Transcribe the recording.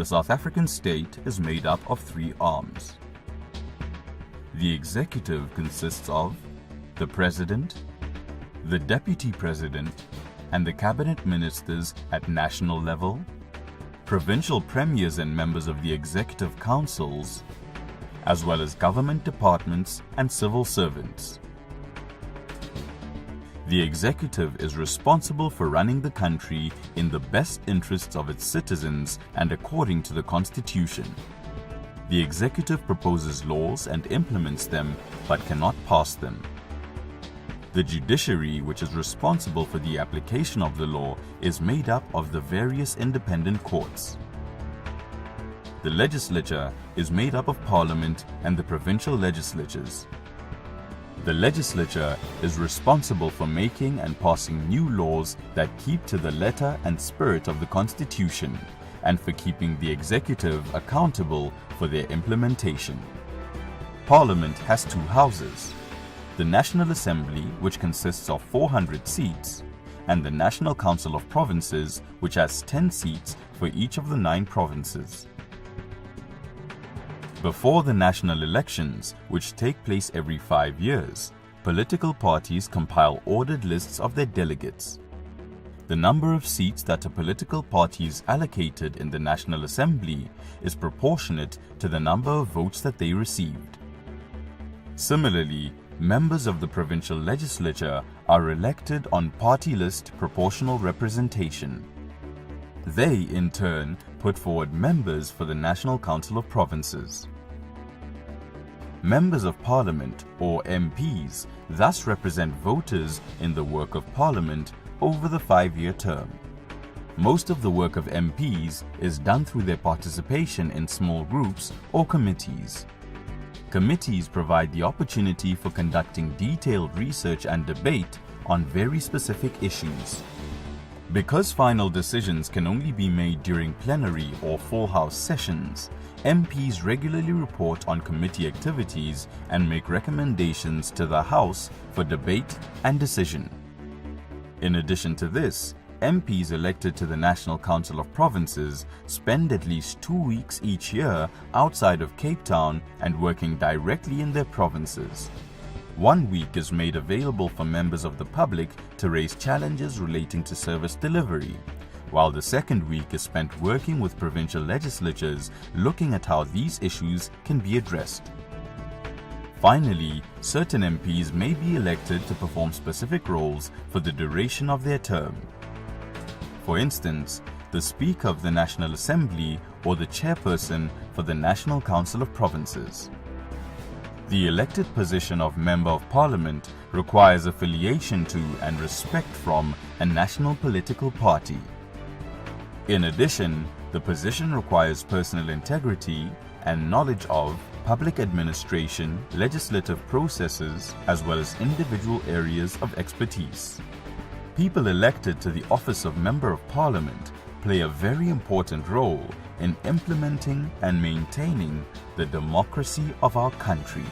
South African state is made up of three arms. The executive consists of the President, the Deputy President, and the Cabinet Ministers at national level, provincial premiers and members of the executive councils, as well as government departments and civil servants. The executive is responsible for running the country in the best interests of its citizens and according to the Constitution. The executive proposes laws and implements them, but cannot pass them. The judiciary, which is responsible for the application of the law, is made up of the various independent courts. The legislature is made up of Parliament and the provincial legislatures. The legislature is responsible for making and passing new laws that keep to the letter and spirit of the Constitution, and for keeping the executive accountable for their implementation. Parliament has two houses: the National Assembly, which consists of 400 seats, and the National Council of Provinces, which has 10 seats for each of the 9 provinces. Before the national elections, which take place every 5 years, political parties compile ordered lists of their delegates. The number of seats that a political party is allocated in the National Assembly is proportionate to the number of votes that they received. Similarly, members of the provincial legislature are elected on party list proportional representation. They, in turn, put forward members for the National Council of Provinces. Members of Parliament, or MPs, thus represent voters in the work of Parliament over the 5-year term. Most of the work of MPs is done through their participation in small groups or committees. Committees provide the opportunity for conducting detailed research and debate on very specific issues. Because final decisions can only be made during plenary or full house sessions, MPs regularly report on committee activities and make recommendations to the House for debate and decision. In addition to this, MPs elected to the National Council of Provinces spend at least 2 weeks each year outside of Cape Town and working directly in their provinces. 1 week is made available for members of the public to raise challenges relating to service delivery, while the second week is spent working with provincial legislatures looking at how these issues can be addressed. Finally, certain MPs may be elected to perform specific roles for the duration of their term. For instance, the Speaker of the National Assembly or the Chairperson for the National Council of Provinces. The elected position of Member of Parliament requires affiliation to and respect from a national political party. In addition, the position requires personal integrity and knowledge of public administration, legislative processes, as well as individual areas of expertise. People elected to the office of Member of Parliament play a very important role in implementing and maintaining the democracy of our country.